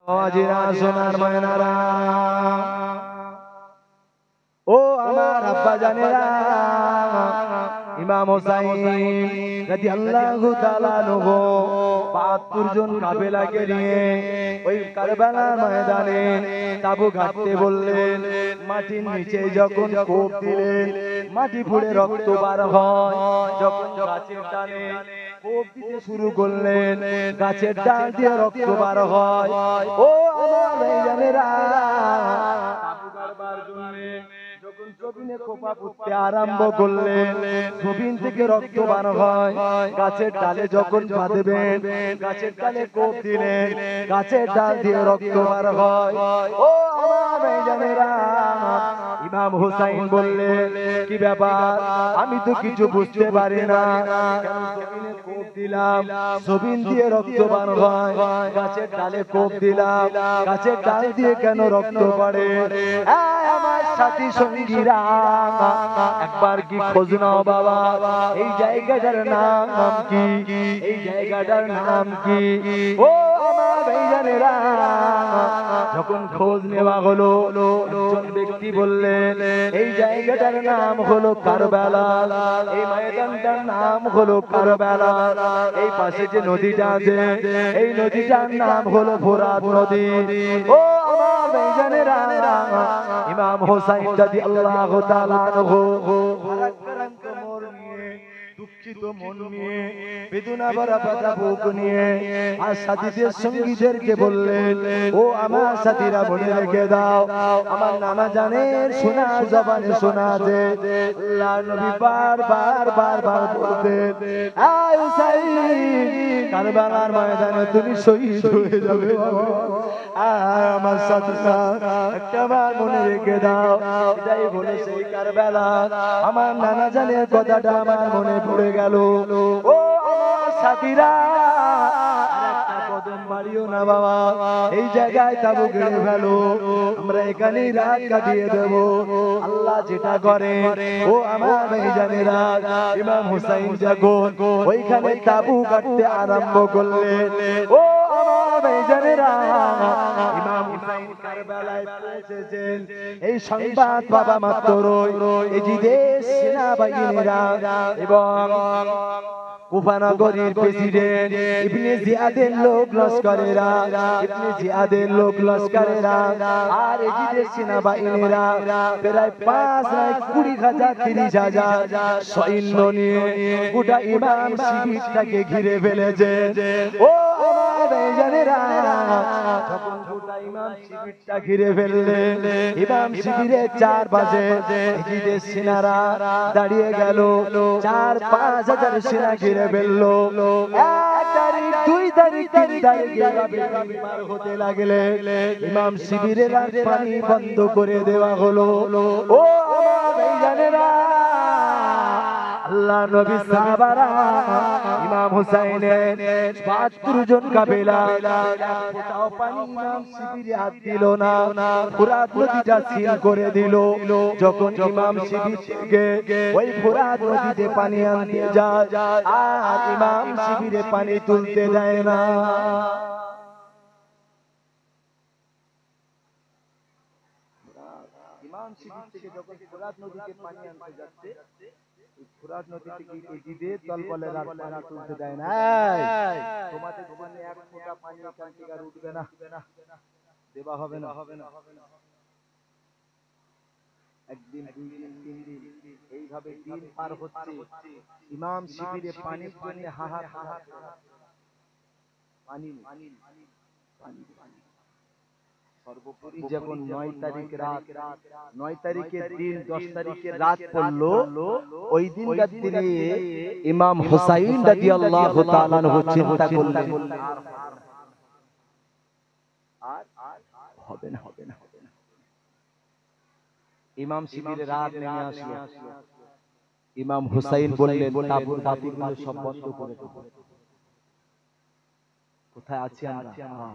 আজিরা সোনার ময়নারা, ও আমার আব্বা জানেরা, ইমাম হোসাইন রাদিয়াল্লাহু তাআলা আনহু ৭২ জন কাফেলাকে নিয়ে ওই কারবালার ময়দানে তাবু গাঁথতে বললেন। মাটির নিচে যখন কোপ দিলেন, মাটি ফুঁড়ে রক্ত বার হয়। যখন গাছের ডালে কোপ দিতে শুরু করলেন, গাছের ডাল দিয়ে রক্ত বার হয়। ও আমার ভাইজানেরা, তাবু গাড়বার জন্য যখন জমিনে কোপা পুঁততে আরম্ভ করলেন, জমিন থেকে রক্ত বার হয়। গাছের ডালে যখন বাঁধবেন, গাছের ডালে কোপ দিলেন, গাছের ডাল দিয়ে রক্ত বার হয়। ও আমার ভাইজানেরা, ইমাম হোসাইন বললেন, কি ব্যাপার, আমি তো কিছু বুঝতে পারি না, জমিনে কোপ দিলাম, জমিন দিয়ে রক্ত বার হয়, গাছের ডালে কোপ দিলাম, গাছের ডাল দিয়ে কেন রক্ত পড়ে? আমার সাথী সঙ্গীরা, একবার কি খোঁজ নাও বাবা, এই জায়গাটার নাম কি? এই জায়গাটার নাম কি? ও আমার ভাইজানেরা, যখন খোঁজ নেওয়া হলো, একজন ব্যক্তি বললেন, এই জায়গাটার নাম হলো কারবালা, এই ময়দানটার নাম হলো কারবালা। এই পাশে যে নদীটা আছে, এই নদীটার নাম হলো ফোরাত নদী। ও আমার ভাইজানেরা, ইমাম হোসাইন রাদিয়াল্লাহু তাআলা আনহু ভারাক্রান্ত মন নিয়ে, দুঃখিত মন নিয়ে, বেদনা ভরা ব্যথা বুক নিয়ে আর সাথীদের সঙ্গীদেরকে বললেন, ও আমার সাথীরা, মনে রেখে দাও, আমার নানা জানের শোনা জবানে শোনা যে আল্লাহর নবী বারবার বলতেন, আয় হুসাইন, কারবালার ময়দানে তুমি শহীদ হয়ে যাবে বাবা। আমার সাথীরা, একটা বার মনে রেখে দাও, এটাই বলে সেই কারবালা। আমার নানা জানের কথাটা আমার মনে পড়ে গেল। ও আমার সাথীরা, একটা কদম বাড়িও না বাবা, এই জায়গায় তাবু গেড়ে ফেলো, আমরা এখানেই রাত কাটিয়ে দেব। আল্লাহ যেটা করে, ও আমার ভাইজানেরা, ইমাম হোসাইন যখন ওইখানে তাবু কাটতে আরম্ভ করলেন, ও আমার ভাইজানেরা, ইমাম হোসাইন কারবালায় পৌঁছেছেন, এই সংবাদ বাবা মাত্র এজিদের সেনাবাহিনীরা এবং কুফানগরীর প্রেসিডেন্ট ইবনে জিয়াদের লোক লস্করেরা, ইবনে জিয়াদের লোক লস্করেরা আর এজিদের সেনাবাহিনীরা প্রায় 5,20,000 30,000 সৈন্য নিয়ে গোটা ইমাম শিবিরটাকে ঘিরে ফেলেছে। ও আমার ভাইজানেরা, যখন গোটা ইমাম শিবিরটা ঘিরে ফেললেন, ইমাম শিবিরের চারপাশে এজিদের সেনারা দাঁড়িয়ে গেল। 4-5,000 সেনা ঘিরে ফেললো। 1 তারিখ, 2 তারিখ, 3 তারিখে পার হতে লাগলে ইমাম শিবিরের আর পানি বন্ধ করে দেওয়া হলো। ও আমার ভাইজানেরা, আল্লাহ নবী সাহাবারা ইমাম হোসাইনের ৭২ জন কাফেলা, কোথাও পানি ইমাম শিবিরে হাত দিল না, ফোরাত নদীটা সিল করে দিল। যখন ইমাম শিবির থেকে ওই ফোরাত নদীতে পানি আনতে যায়, আর ইমাম শিবিরে পানি তুলতে দেয় না। ইমাম শিবির থেকে যখন ফোরাত নদীতে পানি আনতে যাচ্ছে, ফোরাত নদী থেকে এজিদের দলবলের আর পানি তুলতে দেয় না। তোমাদের জন্য এক ফোঁটা পানি এখান থেকে আর উঠবে না, দেওয়া হবে না। একদিন, 2 দিন, 3 দিন, এইভাবে দিন পার হচ্ছে। ইমাম শিবিরে পানির জন্য হাহাকার, পানি পানি। সর্বোপরি যখন 9 তারিখ রাত, 9 তারিখের দিন 10 তারিখের রাত পড়লো, ওই দিন রাত্রে ইমাম হোসাইন রাদিয়াল্লাহু তাআলা আনহু চিন্তা করলেন, আর হবে না। ইমাম শিবিরে রাত নেমে আসলো। ইমাম হোসাইন বললেন, তাবুর বাতিগুলো সব বন্ধ করে দাও। কোথায় আছি আমরা?